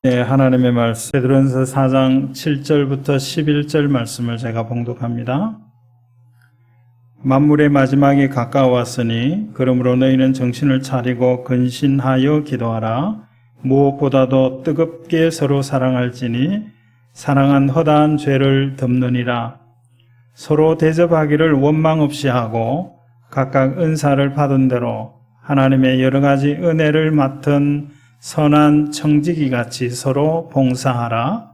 네, 하나님의 말씀 베드로전서 4장 7절부터 11절 말씀을 제가 봉독합니다. 만물의 마지막이 가까웠으니 그러므로 너희는 정신을 차리고 근신하여 기도하라. 무엇보다도 뜨겁게 서로 사랑할지니 사랑은 허다한 죄를 덮느니라. 서로 대접하기를 원망 없이 하고 각각 은사를 받은 대로 하나님의 여러 가지 은혜를 맡은 선한 청지기 같이 서로 봉사하라.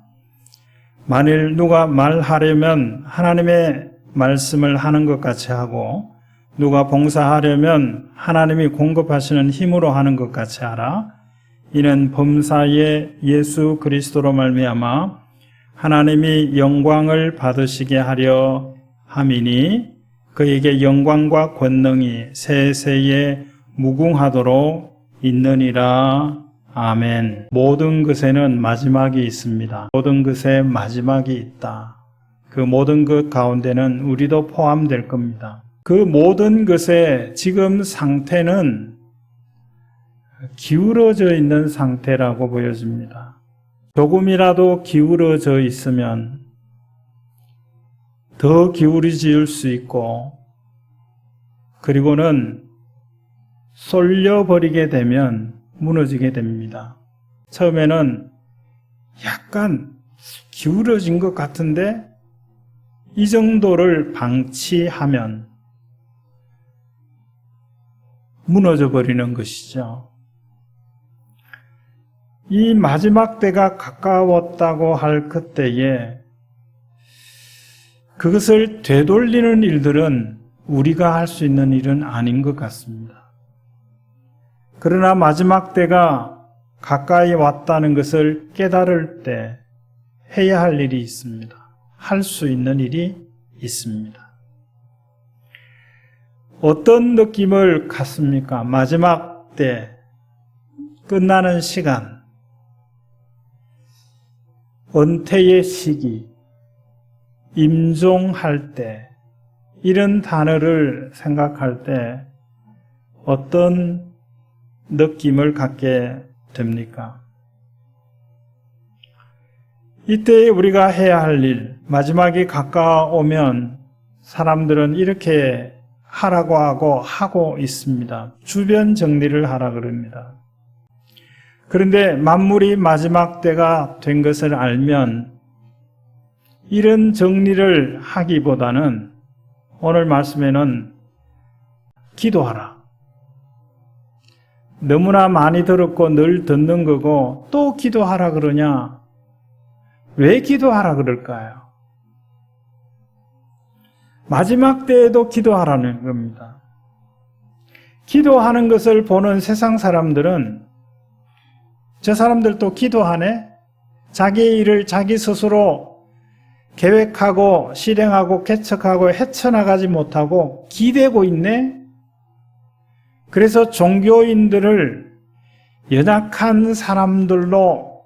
만일 누가 말하려면 하나님의 말씀을 하는 것 같이 하고 누가 봉사하려면 하나님이 공급하시는 힘으로 하는 것 같이 하라. 이는 범사의 예수 그리스도로 말미암아 하나님이 영광을 받으시게 하려 함이니 그에게 영광과 권능이 세세에 무궁하도록 있느니라. 아멘. 모든 것에는 마지막이 있습니다. 모든 것에 마지막이 있다. 그 모든 것 가운데는 우리도 포함될 겁니다. 그 모든 것의 지금 상태는 기울어져 있는 상태라고 보여집니다. 조금이라도 기울어져 있으면 더 기울어질 수 있고, 그리고는 쏠려버리게 되면 무너지게 됩니다. 처음에는 약간 기울어진 것 같은데 이 정도를 방치하면 무너져 버리는 것이죠. 이 마지막 때가 가까웠다고 할 그때에 그것을 되돌리는 일들은 우리가 할 수 있는 일은 아닌 것 같습니다. 그러나 마지막 때가 가까이 왔다는 것을 깨달을 때 해야 할 일이 있습니다. 할 수 있는 일이 있습니다. 어떤 느낌을 갖습니까? 마지막 때 끝나는 시간, 은퇴의 시기, 임종할 때, 이런 단어를 생각할 때 어떤 느낌을 갖게 됩니까? 이때 우리가 해야 할 일, 마지막이 가까워오면 사람들은 이렇게 하라고 하고 있습니다. 주변 정리를 하라 그럽니다. 그런데 만물이 마지막 때가 된 것을 알면 이런 정리를 하기보다는 오늘 말씀에는 기도하라. 너무나 많이 들었고 늘 듣는 거고 또 기도하라 그러냐? 왜 기도하라 그럴까요? 마지막 때에도 기도하라는 겁니다. 기도하는 것을 보는 세상 사람들은 저 사람들도 기도하네? 자기 일을 자기 스스로 계획하고 실행하고 개척하고 헤쳐나가지 못하고 기대고 있네? 그래서 종교인들을 연약한 사람들로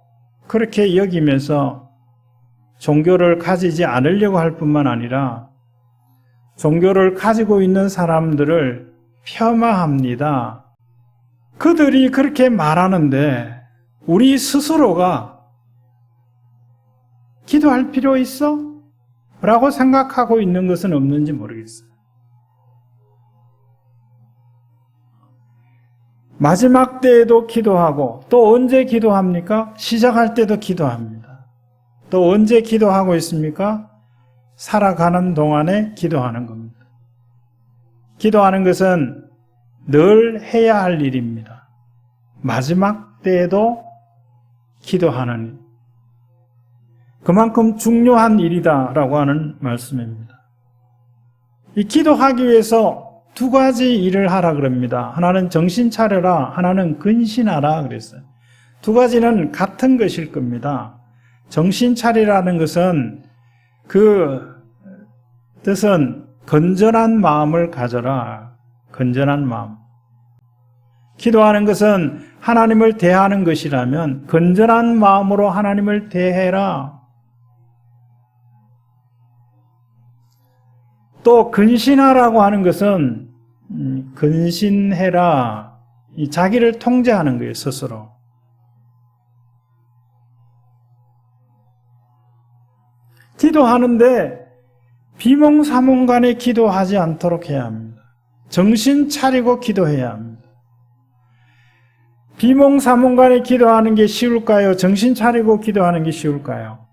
그렇게 여기면서 종교를 가지지 않으려고 할 뿐만 아니라 종교를 가지고 있는 사람들을 폄하합니다. 그들이 그렇게 말하는데 우리 스스로가 기도할 필요 있어? 라고 생각하고 있는 것은 없는지 모르겠어요. 마지막 때에도 기도하고 또 언제 기도합니까? 시작할 때도 기도합니다. 또 언제 기도하고 있습니까? 살아가는 동안에 기도하는 겁니다. 기도하는 것은 늘 해야 할 일입니다. 마지막 때에도 기도하는 일. 그만큼 중요한 일이다라고 하는 말씀입니다. 이 기도하기 위해서 두 가지 일을 하라 그럽니다. 하나는 정신 차려라, 하나는 근신하라 그랬어요. 두 가지는 같은 것일 겁니다. 정신 차리라는 것은 그 뜻은 건전한 마음을 가져라. 건전한 마음. 기도하는 것은 하나님을 대하는 것이라면 건전한 마음으로 하나님을 대해라. 또 근신하라고 하는 것은 근신해라. 자기를 통제하는 거예요, 스스로. 기도하는데 비몽사몽간에 기도하지 않도록 해야 합니다. 정신 차리고 기도해야 합니다. 비몽사몽간에 기도하는 게 쉬울까요? 정신 차리고 기도하는 게 쉬울까요?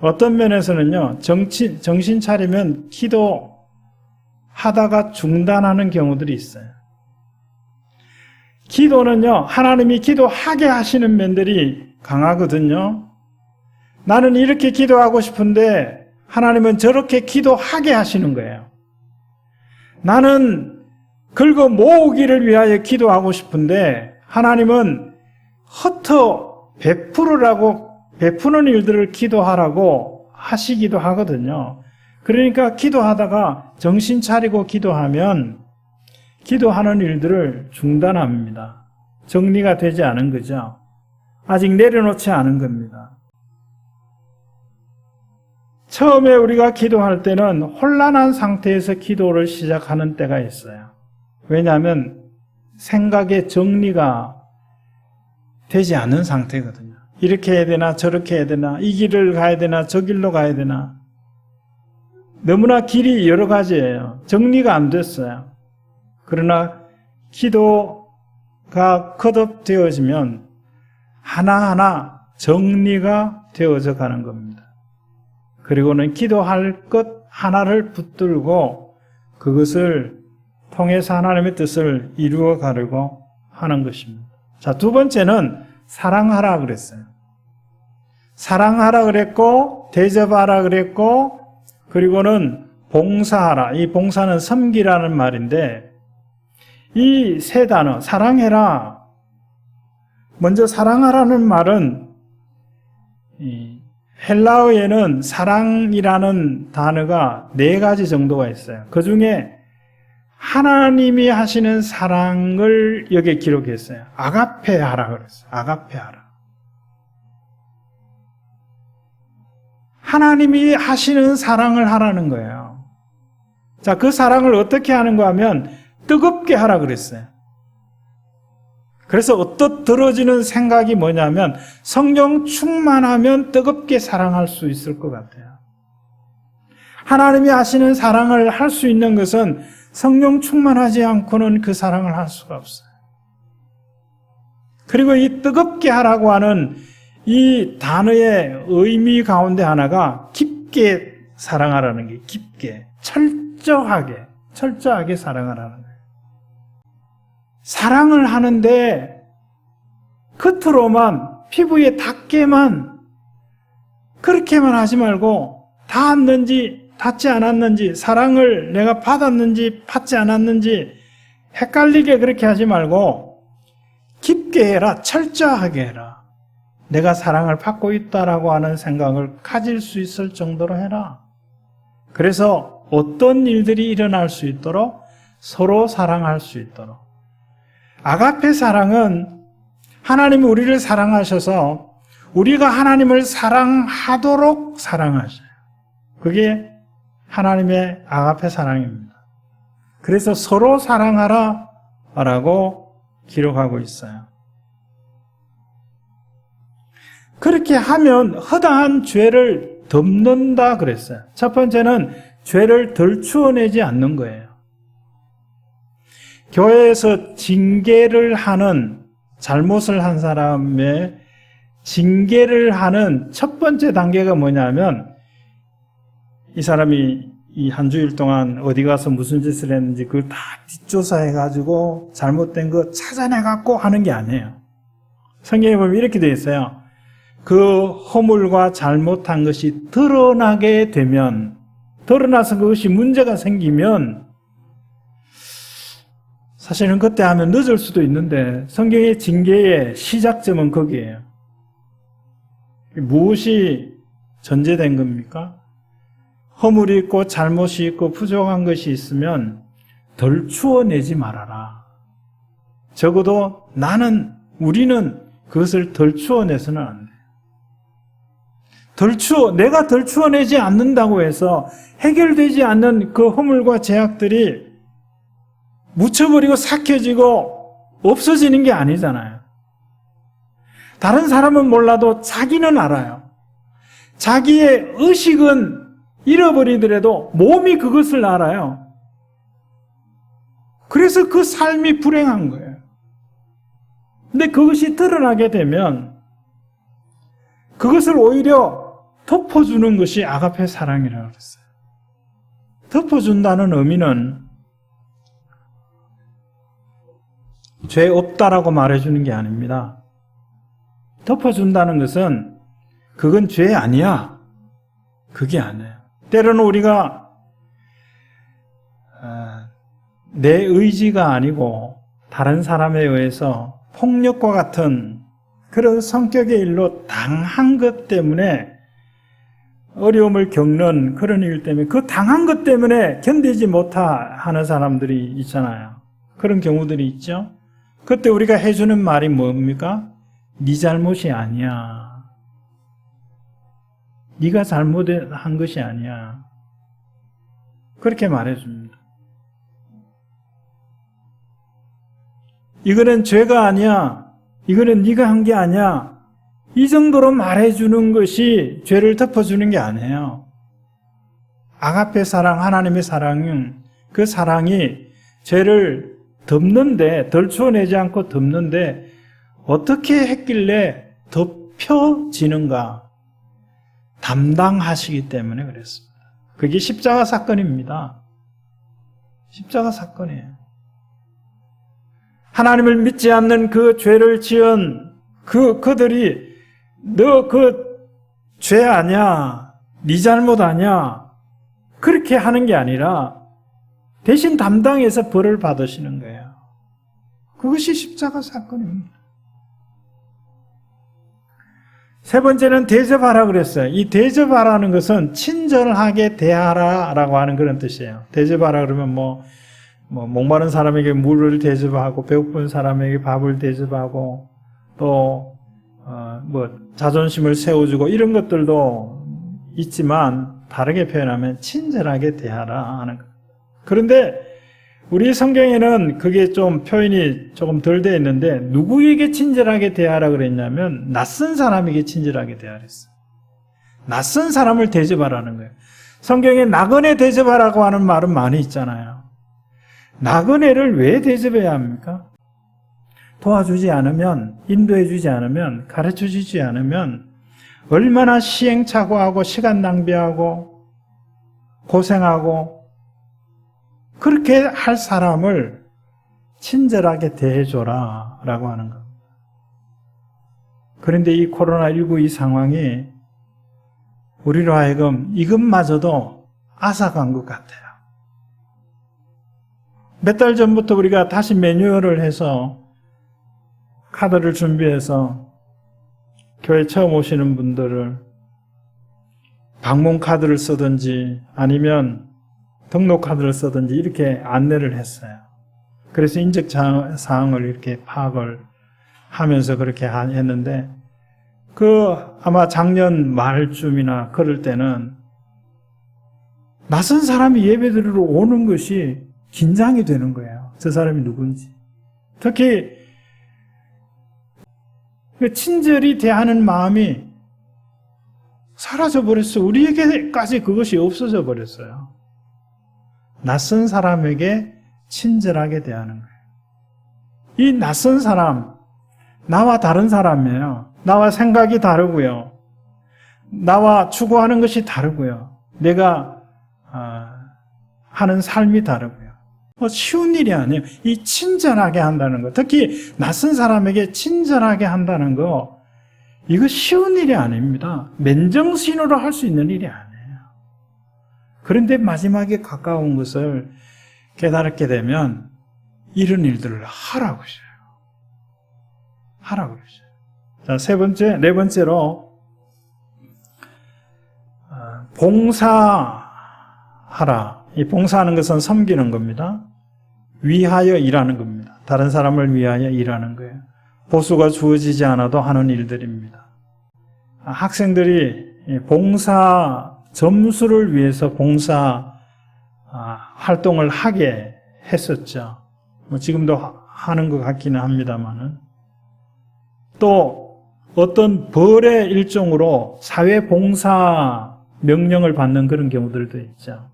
어떤 면에서는요, 정신 차리면 기도하다가 중단하는 경우들이 있어요. 기도는요, 하나님이 기도하게 하시는 면들이 강하거든요. 나는 이렇게 기도하고 싶은데 하나님은 저렇게 기도하게 하시는 거예요. 나는 긁어 모으기를 위하여 기도하고 싶은데 하나님은 흩어 베푸는 일들을 기도하라고 하시기도 하거든요. 그러니까 기도하다가 정신 차리고 기도하면 기도하는 일들을 중단합니다. 정리가 되지 않은 거죠. 아직 내려놓지 않은 겁니다. 처음에 우리가 기도할 때는 혼란한 상태에서 기도를 시작하는 때가 있어요. 왜냐하면 생각의 정리가 되지 않은 상태거든요. 이렇게 해야 되나 저렇게 해야 되나 이 길을 가야 되나 저 길로 가야 되나 너무나 길이 여러 가지예요. 정리가 안 됐어요. 그러나 기도가 거듭되어지면 하나하나 정리가 되어져 가는 겁니다. 그리고는 기도할 것 하나를 붙들고 그것을 통해서 하나님의 뜻을 이루어 가려고 하는 것입니다. 자, 두 번째는 사랑하라 그랬어요. 사랑하라 그랬고 대접하라 그랬고 그리고는 봉사하라. 이 봉사는 섬기라는 말인데 이 세 단어 사랑해라. 먼저 사랑하라는 말은 헬라어에는 사랑이라는 단어가 4가지 정도가 있어요. 그 중에 하나님이 하시는 사랑을 여기에 기록했어요. 아가페하라 그랬어요. 아가페하라. 하나님이 하시는 사랑을 하라는 거예요. 자, 그 사랑을 어떻게 하는가 하면 뜨겁게 하라 그랬어요. 그래서 어떻게 들어지는 생각이 뭐냐면 성령 충만하면 뜨겁게 사랑할 수 있을 것 같아요. 하나님이 하시는 사랑을 할 수 있는 것은 성령 충만하지 않고는 그 사랑을 할 수가 없어요. 그리고 이 뜨겁게 하라고 하는 이 단어의 의미 가운데 하나가 깊게 사랑하라는 게 깊게 철저하게 사랑하라는 거예요. 사랑을 하는데 겉으로만 피부에 닿게만 그렇게만 하지 말고 닿았는지 닿지 않았는지 사랑을 내가 받았는지 받지 않았는지 헷갈리게 그렇게 하지 말고 깊게 해라. 철저하게 해라. 내가 사랑을 받고 있다라고 하는 생각을 가질 수 있을 정도로 해라. 그래서 어떤 일들이 일어날 수 있도록 서로 사랑할 수 있도록 아가페 사랑은 하나님이 우리를 사랑하셔서 우리가 하나님을 사랑하도록 사랑하셔요. 그게 하나님의 아가페 사랑입니다. 그래서 서로 사랑하라 라고 기록하고 있어요. 그렇게 하면 허다한 죄를 덮는다 그랬어요. 첫 번째는 죄를 덜 추어내지 않는 거예요. 교회에서 징계를 하는 잘못을 한 사람의 징계를 하는 첫 번째 단계가 뭐냐면 이 사람이 이 한 주일 동안 어디 가서 무슨 짓을 했는지 그걸 다 뒷조사해가지고 잘못된 거 찾아내갖고 하는 게 아니에요. 성경에 보면 이렇게 되어 있어요. 그 허물과 잘못한 것이 드러나게 되면 드러나서 그것이 문제가 생기면 사실은 그때 하면 늦을 수도 있는데 성경의 징계의 시작점은 거기에요. 무엇이 전제된 겁니까? 허물이 있고 잘못이 있고 부족한 것이 있으면 덜 추워내지 말아라. 적어도 우리는 그것을 덜 추워내서는 안 돼. 내가 덜 추워내지 않는다고 해서 해결되지 않는 그 허물과 죄악들이 묻혀버리고 삭혀지고 없어지는 게 아니잖아요. 다른 사람은 몰라도 자기는 알아요. 자기의 의식은 잃어버리더라도 몸이 그것을 알아요. 그래서 그 삶이 불행한 거예요. 근데 그것이 드러나게 되면 그것을 오히려 덮어주는 것이 아가페 사랑이라고 그랬어요. 덮어준다는 의미는 죄 없다라고 말해주는 게 아닙니다. 덮어준다는 것은 그건 죄 아니야. 그게 아니에요. 때로는 우리가 내 의지가 아니고 다른 사람에 의해서 폭력과 같은 그런 성격의 일로 당한 것 때문에 어려움을 겪는 그런 일 때문에 그 당한 것 때문에 견디지 못하는 사람들이 있잖아요. 그런 경우들이 있죠. 그때 우리가 해주는 말이 뭡니까? 네 잘못이 아니야. 네가 잘못한 것이 아니야. 그렇게 말해줍니다. 이거는 죄가 아니야. 이거는 네가 한 게 아니야. 이 정도로 말해주는 것이 죄를 덮어주는 게 아니에요. 아가페 사랑, 하나님의 사랑은 그 사랑이 죄를 덮는데, 덜추어내지 않고 덮는데 어떻게 했길래 덮여지는가? 담당하시기 때문에 그랬습니다. 그게 십자가 사건입니다. 십자가 사건이에요. 하나님을 믿지 않는 그 죄를 지은 그들이 너 그 죄 아니야, 네 잘못 아니야, 그렇게 하는 게 아니라 대신 담당해서 벌을 받으시는 거예요. 그것이 십자가 사건입니다. 세 번째는 대접하라 그랬어요. 이 대접하라는 것은 친절하게 대하라라고 하는 그런 뜻이에요. 대접하라 그러면 목마른 사람에게 물을 대접하고 배고픈 사람에게 밥을 대접하고 또 자존심을 세워주고 이런 것들도 있지만 다르게 표현하면 친절하게 대하라 하는 거예요. 그런데 우리 성경에는 그게 좀 표현이 조금 덜 되어 있는데 누구에게 친절하게 대하라 그랬냐면 낯선 사람에게 친절하게 대하라 했어요. 낯선 사람을 대접하라는 거예요. 성경에 나그네 대접하라고 하는 말은 많이 있잖아요. 나그네를 왜 대접해야 합니까? 도와주지 않으면, 인도해주지 않으면, 가르쳐주지 않으면 얼마나 시행착오하고 시간 낭비하고 고생하고 그렇게 할 사람을 친절하게 대해줘라 라고 하는 겁니다. 그런데 이 코로나19 이 상황이 우리로 하여금 이것마저도 앗아간 것 같아요. 몇 달 전부터 우리가 다시 매뉴얼을 해서 카드를 준비해서 교회 처음 오시는 분들을 방문 카드를 쓰든지 아니면 등록 카드를 쓰든지 이렇게 안내를 했어요. 그래서 인적 사항을 이렇게 파악을 하면서 그렇게 했는데 아마 작년 말쯤이나 그럴 때는 낯선 사람이 예배드리러 오는 것이 긴장이 되는 거예요. 저 사람이 누군지. 특히 친절히 대하는 마음이 사라져버렸어요. 우리에게까지 그것이 없어져 버렸어요. 낯선 사람에게 친절하게 대하는 거예요. 이 낯선 사람, 나와 다른 사람이에요. 나와 생각이 다르고요. 나와 추구하는 것이 다르고요. 내가 하는 삶이 다르고요. 쉬운 일이 아니에요. 이 친절하게 한다는 거, 특히 낯선 사람에게 친절하게 한다는 거, 이거 쉬운 일이 아닙니다. 맨정신으로 할 수 있는 일이 아니에요. 그런데 마지막에 가까운 것을 깨달게 되면 이런 일들을 하라고 하셔요. 하라고 그러셔요. 자, 네 번째로 봉사하라. 이 봉사하는 것은 섬기는 겁니다. 위하여 일하는 겁니다. 다른 사람을 위하여 일하는 거예요. 보수가 주어지지 않아도 하는 일들입니다. 학생들이 봉사 점수를 위해서 봉사 활동을 하게 했었죠. 지금도 하는 것 같기는 합니다만은. 또 어떤 벌의 일종으로 사회봉사 명령을 받는 그런 경우들도 있죠.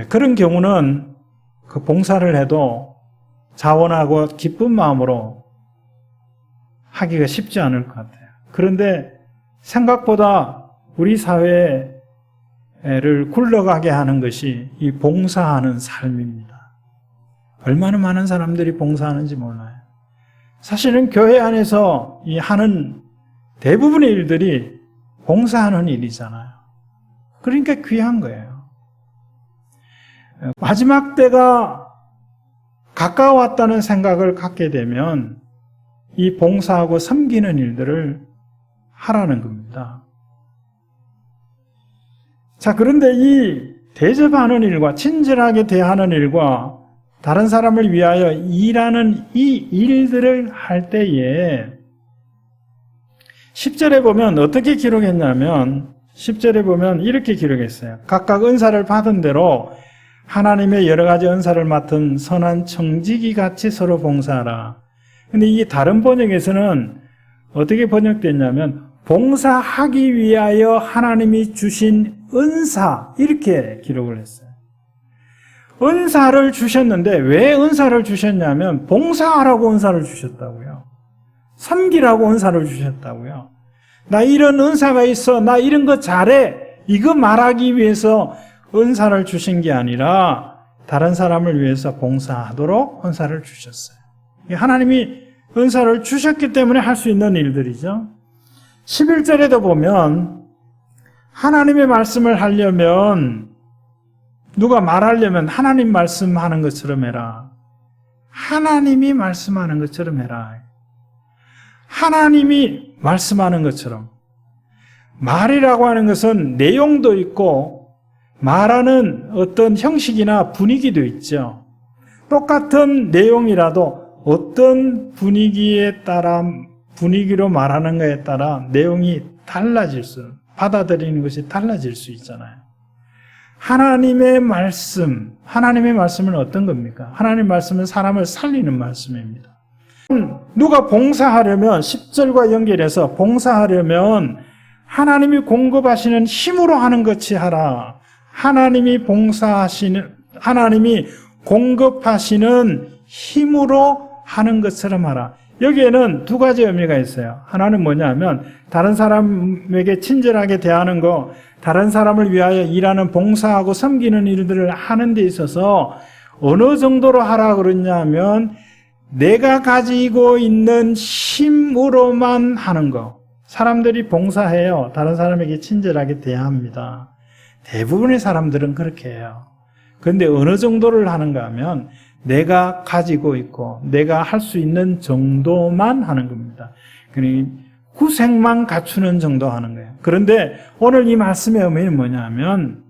그런 경우는 그 봉사를 해도 자원하고 기쁜 마음으로 하기가 쉽지 않을 것 같아요. 그런데 생각보다 우리 사회를 굴러가게 하는 것이 이 봉사하는 삶입니다. 얼마나 많은 사람들이 봉사하는지 몰라요. 사실은 교회 안에서 이 하는 대부분의 일들이 봉사하는 일이잖아요. 그러니까 귀한 거예요. 마지막 때가 가까웠다는 생각을 갖게 되면 이 봉사하고 섬기는 일들을 하라는 겁니다. 자, 그런데 이 대접하는 일과 친절하게 대하는 일과 다른 사람을 위하여 일하는 이 일들을 할 때에 10절에 보면 어떻게 기록했냐면 10절에 보면 이렇게 기록했어요. 각각 은사를 받은 대로 하나님의 여러 가지 은사를 맡은 선한 청지기 같이 서로 봉사하라. 근데 이게 다른 번역에서는 어떻게 번역됐냐면 봉사하기 위하여 하나님이 주신 은사 이렇게 기록을 했어요. 은사를 주셨는데 왜 은사를 주셨냐면 봉사하라고 은사를 주셨다고요. 섬기라고 은사를 주셨다고요. 나 이런 은사가 있어. 나 이런 거 잘해. 이거 말하기 위해서 은사를 주신 게 아니라 다른 사람을 위해서 봉사하도록 은사를 주셨어요. 하나님이 은사를 주셨기 때문에 할 수 있는 일들이죠. 11절에도 보면 하나님의 말씀을 하려면 누가 말하려면 하나님 말씀하는 것처럼 해라. 하나님이 말씀하는 것처럼 해라. 하나님이 말씀하는 것처럼. 말이라고 하는 것은 내용도 있고 말하는 어떤 형식이나 분위기도 있죠. 똑같은 내용이라도 어떤 분위기에 따라 분위기로 말하는 것에 따라 내용이 달라질 받아들이는 것이 달라질 수 있잖아요. 하나님의 말씀은 어떤 겁니까? 하나님의 말씀은 사람을 살리는 말씀입니다. 누가 봉사하려면 10절과 연결해서 봉사하려면 하나님이 공급하시는 힘으로 하는 것이 하라. 하나님이 공급하시는 힘으로 하는 것처럼 하라. 여기에는 두 가지 의미가 있어요. 하나는 뭐냐면 다른 사람에게 친절하게 대하는 거, 다른 사람을 위하여 일하는 봉사하고 섬기는 일들을 하는 데 있어서 어느 정도로 하라 그러냐면 내가 가지고 있는 힘으로만 하는 거. 사람들이 봉사해요. 다른 사람에게 친절하게 대합니다. 대부분의 사람들은 그렇게 해요. 그런데 어느 정도를 하는가 하면 내가 가지고 있고 내가 할 수 있는 정도만 하는 겁니다. 그러니 구색만 갖추는 정도 하는 거예요. 그런데 오늘 이 말씀의 의미는 뭐냐면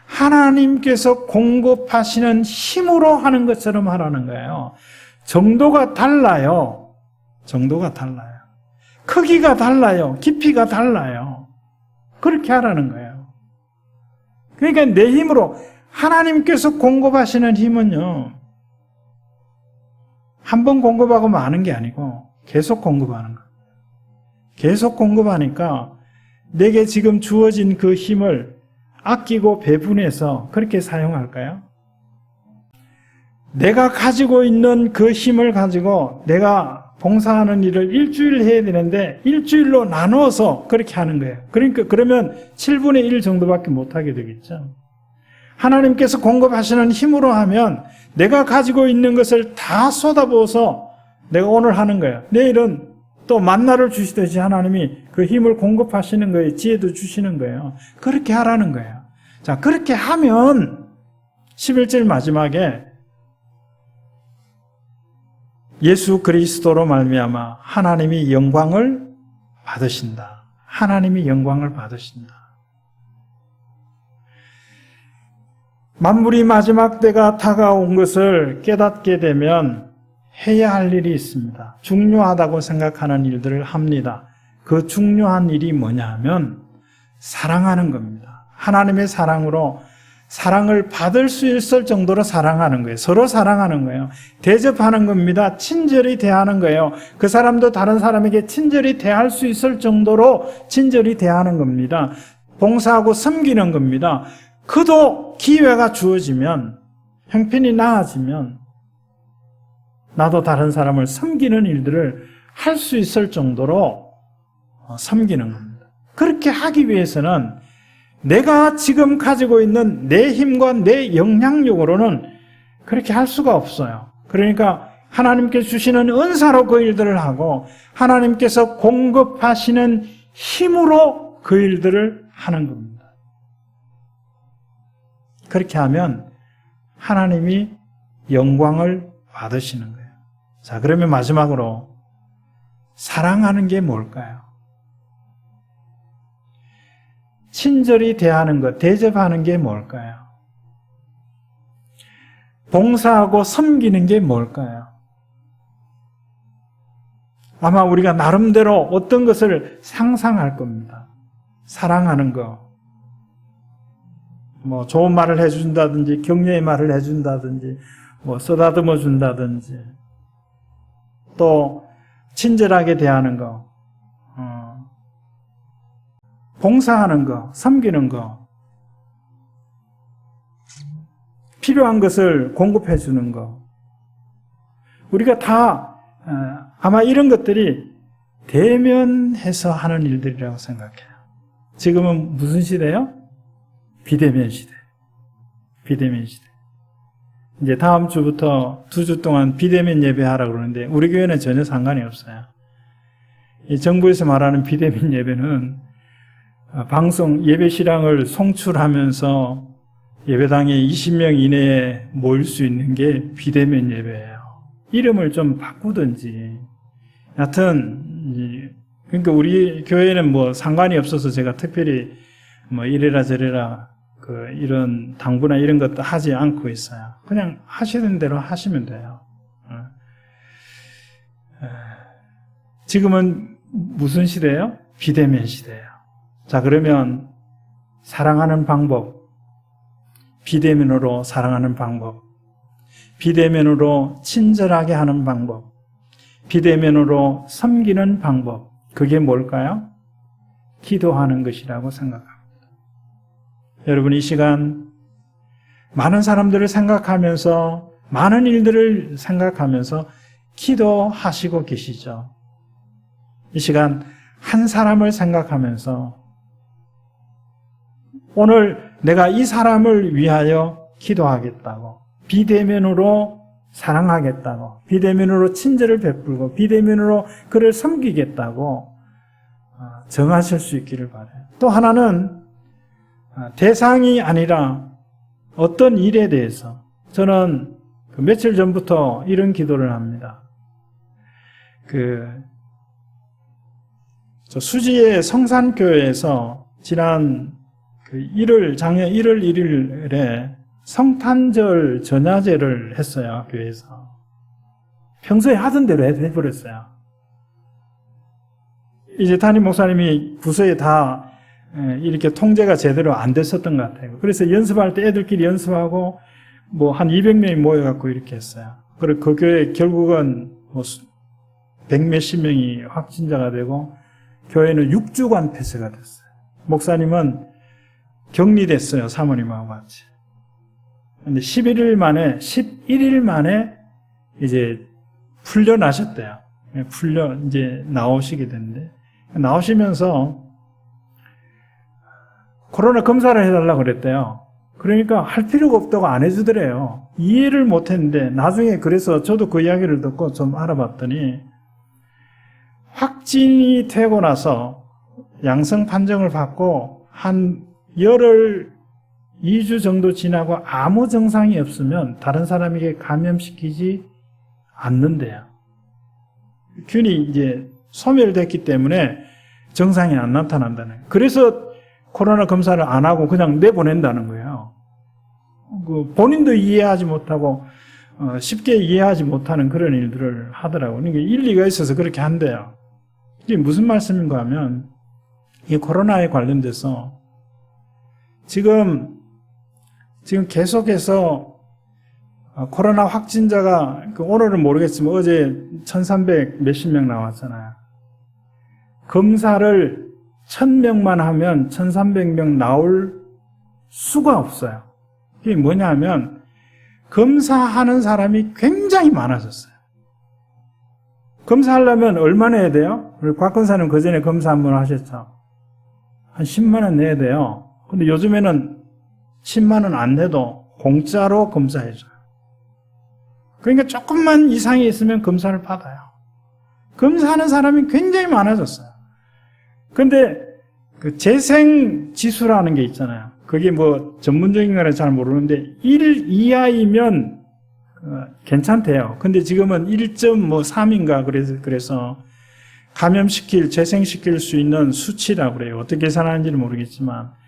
하나님께서 공급하시는 힘으로 하는 것처럼 하라는 거예요. 정도가 달라요. 정도가 달라요. 크기가 달라요. 깊이가 달라요. 그렇게 하라는 거예요. 그러니까 내 힘으로 하나님께서 공급하시는 힘은요, 한 번 공급하고 마는 게 아니고 계속 공급하는 거예요. 계속 공급하니까 내게 지금 주어진 그 힘을 아끼고 배분해서 그렇게 사용할까요? 내가 가지고 있는 그 힘을 가지고 내가 봉사하는 일을 일주일 해야 되는데 일주일로 나누어서 그렇게 하는 거예요. 그러니까 그러면 7분의 1 정도밖에 못하게 되겠죠. 하나님께서 공급하시는 힘으로 하면 내가 가지고 있는 것을 다 쏟아부어서 내가 오늘 하는 거예요. 내일은 또 만나를 주시듯이 하나님이 그 힘을 공급하시는 거예요. 지혜도 주시는 거예요. 그렇게 하라는 거예요. 자, 그렇게 하면 11절 마지막에 예수 그리스도로 말미암아 하나님이 영광을 받으신다. 하나님이 영광을 받으신다. 만물이 마지막 때가 다가온 것을 깨닫게 되면 해야 할 일이 있습니다. 중요하다고 생각하는 일들을 합니다. 그 중요한 일이 뭐냐 하면 사랑하는 겁니다. 하나님의 사랑으로 사랑을 받을 수 있을 정도로 사랑하는 거예요. 서로 사랑하는 거예요. 대접하는 겁니다. 친절히 대하는 거예요. 그 사람도 다른 사람에게 친절히 대할 수 있을 정도로 친절히 대하는 겁니다. 봉사하고 섬기는 겁니다. 그도 기회가 주어지면, 형편이 나아지면 나도 다른 사람을 섬기는 일들을 할 수 있을 정도로 섬기는 겁니다. 그렇게 하기 위해서는 내가 지금 가지고 있는 내 힘과 내 영향력으로는 그렇게 할 수가 없어요. 그러니까 하나님께서 주시는 은사로 그 일들을 하고 하나님께서 공급하시는 힘으로 그 일들을 하는 겁니다. 그렇게 하면 하나님이 영광을 받으시는 거예요. 자, 그러면 마지막으로 사랑하는 게 뭘까요? 친절히 대하는 것, 대접하는 게 뭘까요? 봉사하고 섬기는 게 뭘까요? 아마 우리가 나름대로 어떤 것을 상상할 겁니다. 사랑하는 거, 뭐 좋은 말을 해준다든지 격려의 말을 해준다든지 뭐 쓰다듬어 준다든지 또 친절하게 대하는 거, 봉사하는 거, 섬기는 거, 필요한 것을 공급해 주는 거. 우리가 다 아마 이런 것들이 대면해서 하는 일들이라고 생각해요. 지금은 무슨 시대예요? 비대면 시대. 비대면 시대. 이제 다음 주부터 2주 동안 비대면 예배하라고 그러는데 우리 교회는 전혀 상관이 없어요. 이 정부에서 말하는 비대면 예배는 방송 예배 실황을 송출하면서 예배당에 20명 이내에 모일 수 있는 게 비대면 예배예요. 이름을 좀 바꾸든지. 여하튼 그러니까 우리 교회는 뭐 상관이 없어서 제가 특별히 뭐 이래라 저래라 이런 당부나 이런 것도 하지 않고 있어요. 그냥 하시는 대로 하시면 돼요. 지금은 무슨 시대예요? 비대면 시대예요. 자, 그러면 사랑하는 방법, 비대면으로 사랑하는 방법, 비대면으로 친절하게 하는 방법, 비대면으로 섬기는 방법, 그게 뭘까요? 기도하는 것이라고 생각합니다. 여러분, 이 시간 많은 사람들을 생각하면서 많은 일들을 생각하면서 기도하시고 계시죠. 이 시간 한 사람을 생각하면서 오늘 내가 이 사람을 위하여 기도하겠다고, 비대면으로 사랑하겠다고, 비대면으로 친절을 베풀고 비대면으로 그를 섬기겠다고 정하실 수 있기를 바라요. 또 하나는 대상이 아니라 어떤 일에 대해서 저는 며칠 전부터 이런 기도를 합니다. 수지의 성산교회에서 지난 작년 1월 1일에 성탄절 전야제를 했어요, 교회에서. 평소에 하던 대로 해버렸어요. 이제 담임 목사님이 부서에 다 이렇게 통제가 제대로 안 됐었던 것 같아요. 그래서 연습할 때 애들끼리 연습하고 뭐 한 200명이 모여갖고 이렇게 했어요. 그리고 그 교회 결국은 뭐 100몇십 명이 확진자가 되고 교회는 6주간 폐쇄가 됐어요. 목사님은 격리됐어요, 사모님하고 같이. 근데 11일 만에 이제 풀려나셨대요. 이제 나오시게 됐는데, 나오시면서 코로나 검사를 해달라고 그랬대요. 그러니까 할 필요가 없다고 안 해주더래요. 이해를 못 했는데, 나중에 그래서 저도 그 이야기를 듣고 좀 알아봤더니, 확진이 되고 나서 양성 판정을 받고 한 열흘 2주 정도 지나고 아무 증상이 없으면 다른 사람에게 감염시키지 않는데요. 균이 이제 소멸됐기 때문에 증상이 안 나타난다는 거예요. 그래서 코로나 검사를 안 하고 그냥 내보낸다는 거예요. 본인도 이해하지 못하고 쉽게 이해하지 못하는 그런 일들을 하더라고요. 그러니까 일리가 있어서 그렇게 한대요. 이게 무슨 말씀인가 하면 이 코로나에 관련돼서 지금 지금 계속해서 코로나 확진자가 오늘은 모르겠지만 어제 1300 몇십 명 나왔잖아요. 검사를 1000명만 하면 1300명 나올 수가 없어요. 이게 뭐냐면 검사하는 사람이 굉장히 많아졌어요. 검사하려면 얼마 내야 돼요? 우리 곽 권사님 그 전에 검사 한번 하셨죠? 한 10만 원 내야 돼요. 근데 요즘에는 10만 원 안 내도 공짜로 검사해줘요. 그러니까 조금만 이상이 있으면 검사를 받아요. 검사하는 사람이 굉장히 많아졌어요. 근데 그 재생 지수라는 게 있잖아요. 그게 뭐 전문적인 거는 잘 모르는데 1 이하이면 괜찮대요. 근데 지금은 1.3인가 그래서 재생시킬 수 있는 수치라고 그래요. 어떻게 계산하는지는 모르겠지만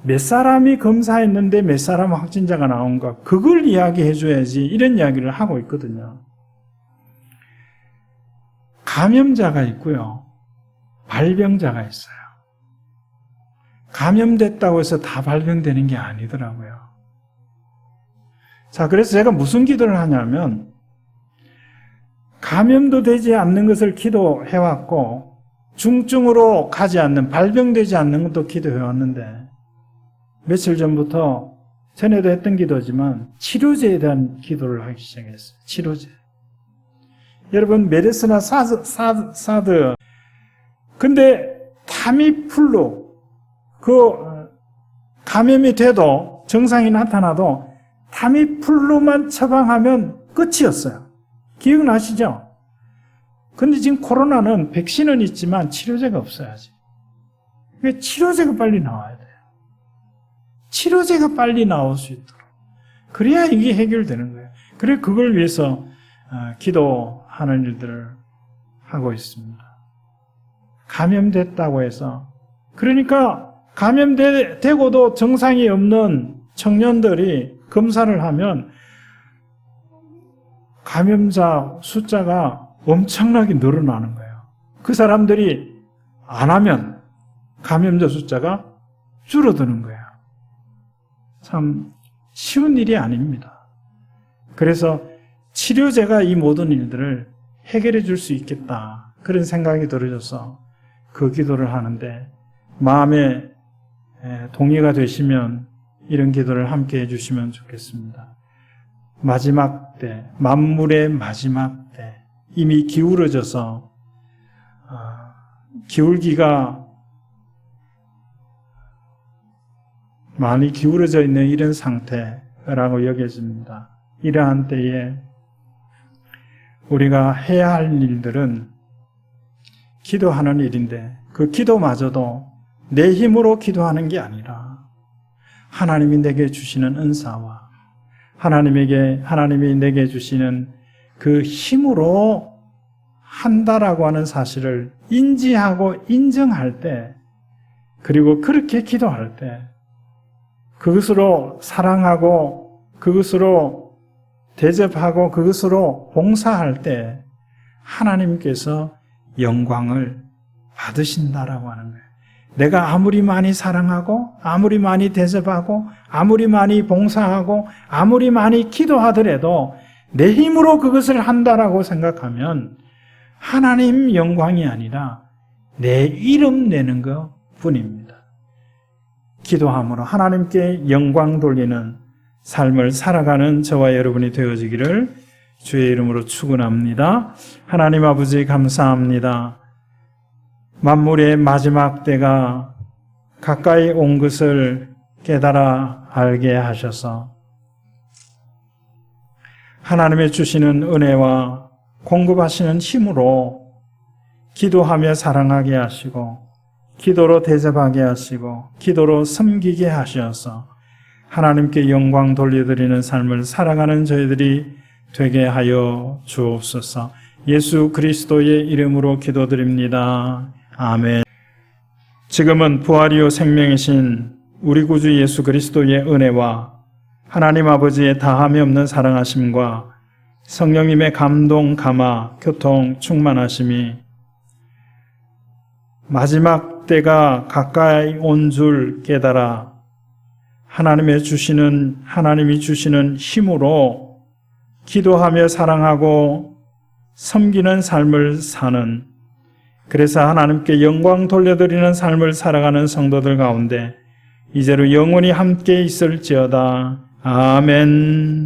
몇 사람이 검사했는데 몇 사람 확진자가 나온가 그걸 이야기해 줘야지 이런 이야기를 하고 있거든요. 감염자가 있고요. 발병자가 있어요. 감염됐다고 해서 다 발병되는 게 아니더라고요. 자, 그래서 제가 무슨 기도를 하냐면 감염도 되지 않는 것을 기도해왔고 중증으로 가지 않는 발병되지 않는 것도 기도해왔는데 며칠 전부터 전에도 했던 기도지만 치료제에 대한 기도를 하기 시작했어요. 치료제. 여러분 메르스나 사드 근데 타미플루 감염이 돼도 증상이 나타나도 타미플루만 처방하면 끝이었어요. 기억나시죠? 근데 지금 코로나는 백신은 있지만 치료제가 없어요. 아직. 그러니까 치료제가 빨리 나와야 돼요. 치료제가 빨리 나올 수 있도록. 그래야 이게 해결되는 거예요. 그래 그걸 위해서 기도하는 일들을 하고 있습니다. 감염됐다고 해서 그러니까 감염되고도 증상이 없는 청년들이 검사를 하면 감염자 숫자가 엄청나게 늘어나는 거예요. 그 사람들이 안 하면 감염자 숫자가 줄어드는 거예요. 참 쉬운 일이 아닙니다. 그래서 치료제가 이 모든 일들을 해결해 줄 수 있겠다. 그런 생각이 들어져서 그 기도를 하는데 마음에 동의가 되시면 이런 기도를 함께 해주시면 좋겠습니다. 마지막 때, 만물의 마지막 때 이미 기울어져서 기울기가 많이 기울어져 있는 이런 상태라고 여겨집니다. 이러한 때에 우리가 해야 할 일들은 기도하는 일인데 그 기도마저도 내 힘으로 기도하는 게 아니라 하나님이 내게 주시는 은사와 하나님이 내게 주시는 그 힘으로 한다라고 하는 사실을 인지하고 인정할 때 그리고 그렇게 기도할 때 그것으로 사랑하고 그것으로 대접하고 그것으로 봉사할 때 하나님께서 영광을 받으신다라고 하는 거예요. 내가 아무리 많이 사랑하고 아무리 많이 대접하고 아무리 많이 봉사하고 아무리 많이 기도하더라도 내 힘으로 그것을 한다라고 생각하면 하나님 영광이 아니라 내 이름 내는 것 뿐입니다. 기도함으로 하나님께 영광 돌리는 삶을 살아가는 저와 여러분이 되어지기를 주의 이름으로 축원합니다. 하나님 아버지 감사합니다. 만물의 마지막 때가 가까이 온 것을 깨달아 알게 하셔서 하나님의 주시는 은혜와 공급하시는 힘으로 기도하며 사랑하게 하시고 기도로 대접하게 하시고 기도로 섬기게 하셔서 하나님께 영광 돌려드리는 삶을 살아가는 저희들이 되게 하여 주옵소서. 예수 그리스도의 이름으로 기도드립니다. 아멘. 지금은 부활이요 생명이신 우리 구주 예수 그리스도의 은혜와 하나님 아버지의 다함이 없는 사랑하심과 성령님의 감동, 감화, 교통, 충만하심이 마지막 때가 가까이 온 줄 깨달아 하나님이 주시는 힘으로 기도하며 사랑하고 섬기는 삶을 사는, 그래서 하나님께 영광 돌려드리는 삶을 살아가는 성도들 가운데 이제로 영원히 함께 있을지어다. 아멘.